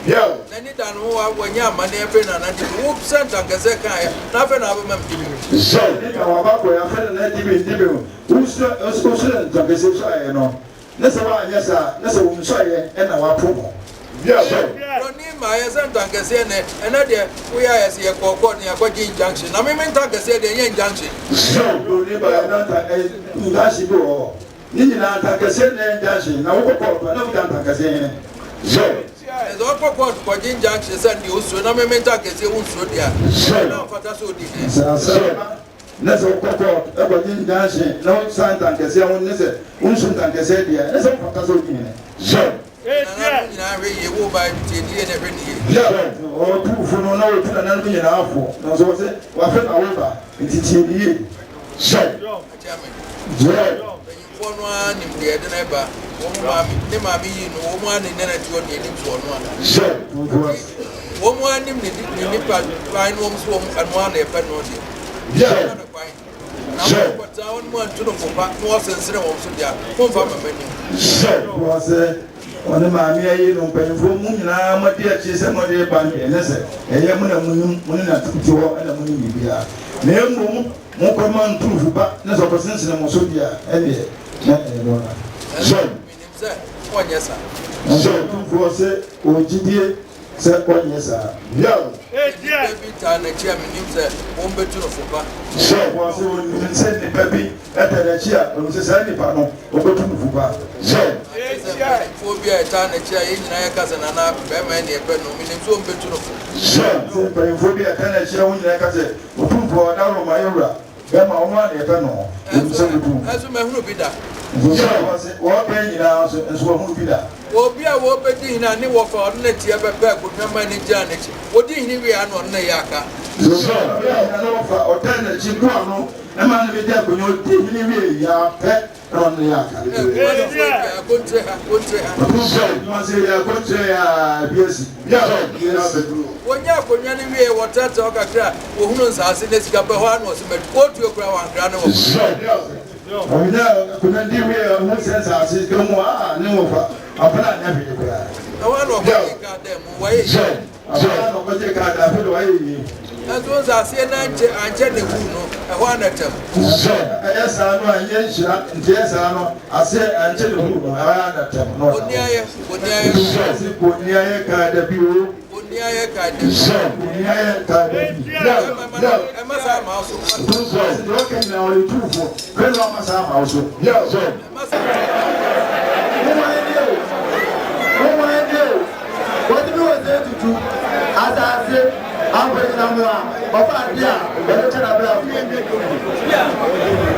Yeah. Any than who are when you are money every night and who sent and get second, nothing of them. So, our back where I had an idea. Who's the Tagasi, you know? That's why, yes, sir. That's a woman, and our promo. Yeah, my son Tagasi, and idea we are as a court near Quakin Junction. I mean, Tagasi, the young junction. So, you live by another Ugasibo. Nina Tagasi and Junction. Now, what Tagasi? So, as all court Quakin Junction send you, so no me Tagasi won't so dear. So, for that's what it is. Let's go court, everything dancing, no sign Tagasi, I won't listen. Unsun Tagasi, that's all for that's what it is. So, I will buy the every year. Yeah, or two for no put another in our four. No, so was it? What over? It's TV. So, one one in the other neighbor, one in the so, one in the fine homes and one a penalty. Yeah, so, but I want to know for back more sensitive also there. One for my menu. So, was on the mammy, no painful moon, my dear, she's a mother band, and I said, a young woman, and a moon be here. No more command proof, but there's a person in Mosudia, and so, one yes, sir. So, was it, or GDA, said one yes, sir. Yeah, every time the chairman himself won't be to the football. So, was it send the baby at the chair, or Mrs. Anipano, or go to the football. So, phobia, turn a chair in my cousin and I, Batman, a pen, meaning so bit to the football. So, phobia, turn a chair when I say, or two for an hour, my era. Gamma, one, a penal. As a man who be that. Was it what paying in house and so who be that? Well, be a war betting and new for Nettie, but back with no money, Janet. What did he be on Nayaka? So, I know for alternative Chicago, a man with that when you're taking ya pet on the Yaka. I could say, when you are anyway, what that's all got that, who knows has in this Gabawan was met, go to your ground and grandma. Oh, no, couldn't do it. Who says I see no more? No, I'm not everywhere. No one will got them away. I don't know what you got. I put away. As well as I see an angel and Jenny Bruno, I want at them. Yes, I know, and yes, I know. I say, and Jenny Bruno, I want at them. No, what do you want to do? As I said, I'm going I'm